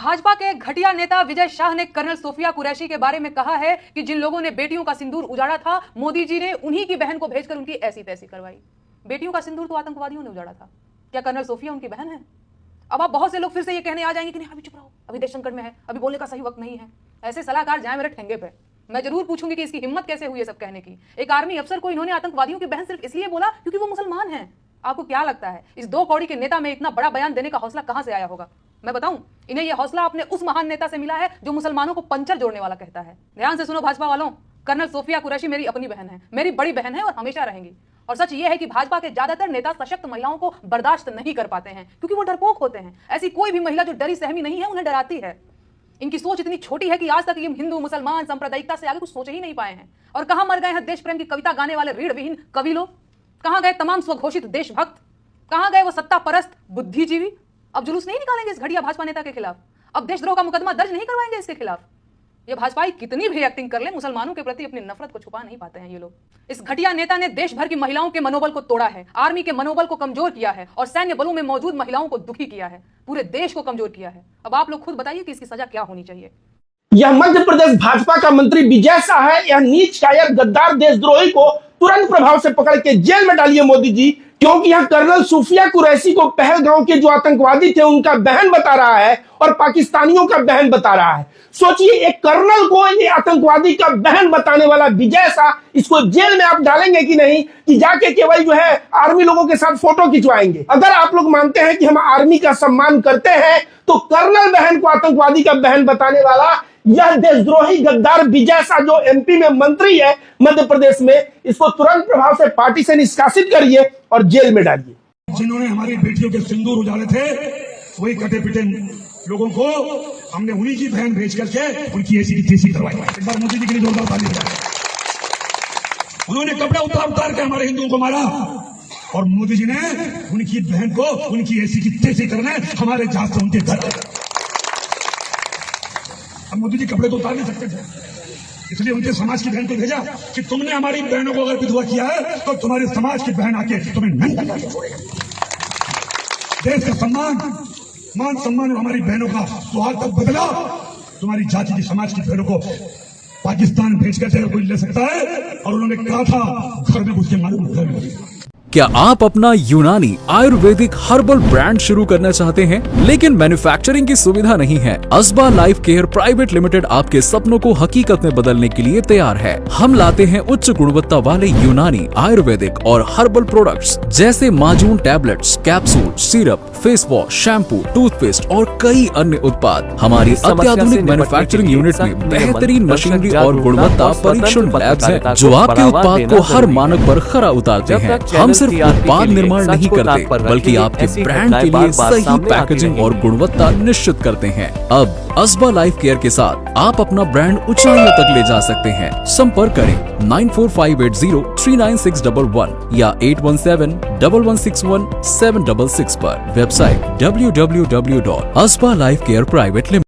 भाजपा के घटिया नेता विजय शाह ने कर्नल सोफिया कुरैशी के बारे में कहा है कि जिन लोगों ने बेटियों का सिंदूर उजाड़ा था, मोदी जी ने उन्हीं की बहन को भेजकर उनकी ऐसी तैसी करवाई। बेटियों का सिंदूर तो आतंकवादियों ने उजाड़ा था, क्या कर्नल सोफिया उनकी बहन है? अब आप बहुत से लोग फिर से ये कहने आ जाएंगे कि नहीं, अभी चुप रहो, अभी देश संकट में है, अभी बोलने का सही वक्त नहीं है। ऐसे सलाहकार जाए मेरे ठेंगे पे। मैं जरूर पूछूंगी कि इसकी हिम्मत कैसे हुई है सब कहने की। एक आर्मी अफसर को इन्होंने आतंकवादियों की बहन सिर्फ इसलिए बोला क्योंकि वो मुसलमान है। आपको क्या लगता है इस दो कौड़ी के नेता में इतना बड़ा बयान देने का हौसला कहां से आया होगा? मैं बताऊं, इन्हें यह हौसला अपने उस महान नेता से मिला है जो मुसलमानों को पंचर जोड़ने वाला कहता है। ध्यान से सुनो भाजपा वालों, कर्नल सोफिया कुरैशी मेरी अपनी बहन है, मेरी बड़ी बहन है और हमेशा रहेंगी। और सच यह है कि भाजपा के ज्यादातर नेता सशक्त महिलाओं को बर्दाश्त नहीं कर पाते हैं क्योंकि वो डरपोक होते हैं। ऐसी कोई भी महिला जो डरी सहमी नहीं है उन्हें डराती है। इनकी सोच इतनी छोटी है कि आज तक ये हिंदू मुसलमान सांप्रदायिकता से आगे कुछ सोच ही नहीं पाए हैं। और कहां मर गए हैं देश प्रेम की कविता गाने वाले रीढ़ विहीन कवि लोग? कहां गए तमाम स्वघोषित देशभक्त? कहां गए वो सत्ता परस्त बुद्धिजीवी? अब जुलूस नहीं निकालेंगे इस घटिया भाजपा नेता के खिलाफ? अब देशद्रोह का मुकदमा दर्ज नहीं करवाएंगे इसके खिलाफ? ये भाजपाई कितनी भी एक्टिंग कर ले, मुसलमानों के प्रति अपनी नफरत को छुपा नहीं पाते हैं ये लोग। इस घटिया नेता ने देश भर की महिलाओं के मनोबल को तोड़ा है, आर्मी के मनोबल को कमजोर किया है और सैन्य बलों में मौजूद महिलाओं को दुखी किया है, पूरे देश को कमजोर किया है। अब आप लोग खुद बताइए कि इसकी सजा क्या होनी चाहिए। यह मध्य प्रदेश भाजपा का मंत्री विजय शाह है। यह नीच कायर गद्दार देशद्रोही को तुरंत प्रभाव से पकड़ के जेल में डालिए मोदी जी, क्योंकि यह कर्नल सोफिया कुरैशी को पहलगांव के जो आतंकवादी थे उनका बहन बता रहा है और पाकिस्तानियों का बहन बता रहा है। सोचिए, एक कर्नल को ये आतंकवादी का बहन बताने वाला विजय शाह, इसको जेल में आप डालेंगे कि नहीं, कि जाके केवल जो है आर्मी लोगों के साथ फोटो खिंचवाएंगे? अगर आप लोग मानते हैं कि हम आर्मी का सम्मान करते हैं तो कर्नल बहन को आतंकवादी का बहन बताने वाला यह देशद्रोही गद्दार विजय शाह जो एमपी में मंत्री है मध्य प्रदेश में, इसको तुरंत प्रभाव से पार्टी से निष्कासित करिए और जेल में डालिए। जिन्होंने हमारी बेटियों के सिंदूर उजाड़े थे, वही कटे पिटे लोगों को हमने उन्हीं की बहन भेज करके उनकी ऐसी की तैसी करवाई। एक बार मोदी जी के लिए जोरदार ताली बजाएं। उन्होंने कपड़े उतार के हमारे हिंदुओं को मारा और मोदी जी ने उनकी बहन को उनकी ऐसी की तैसी करने हमारे जहाज से उनके घर। अब मोदी जी कपड़े तो उतार नहीं सकते थे, इसलिए उनके समाज की बहन को भेजा कि तुमने हमारी बहनों को अगर विधवा किया है तो तुम्हारे समाज की बहन आके तुम्हें नंगा करके छोड़ेगा। देश का सम्मान, मान सम्मान और हमारी बहनों का सुहाग तक बदला। तुम्हारी जाति की समाज की बहनों को पाकिस्तान भेज कर कोई ले सकता है? और उन्होंने कहा था घर में घुस के मालूम घर में। क्या आप अपना यूनानी आयुर्वेदिक हर्बल ब्रांड शुरू करना चाहते हैं लेकिन मैन्युफैक्चरिंग की सुविधा नहीं है? अस्बा लाइफ केयर प्राइवेट लिमिटेड आपके सपनों को हकीकत में बदलने के लिए तैयार है। हम लाते हैं उच्च गुणवत्ता वाले यूनानी आयुर्वेदिक और हर्बल प्रोडक्ट्स जैसे माजून tablets, capsule, syrup, face wash, shampoo, toothpaste और कई अन्य उत्पाद। हमारी अत्याधुनिक मैन्युफैक्चरिंग यूनिट में बेहतरीन मशीनरी और गुणवत्ता परीक्षण लैब्स हैं जो आपके उत्पाद को हर मानक पर खरा उतारते हैं। हम सिर्फ उत्पाद निर्माण नहीं करते बल्कि आपके ब्रांड के लिए सही पैकेजिंग और गुणवत्ता निश्चित करते हैं। अब अस्बा लाइफ केयर के साथ आप अपना ब्रांड ऊंचाइयों तक ले जा सकते हैं। संपर्क करें 9458039611 या 8171161766 पर। Website www.asbalifecareprivate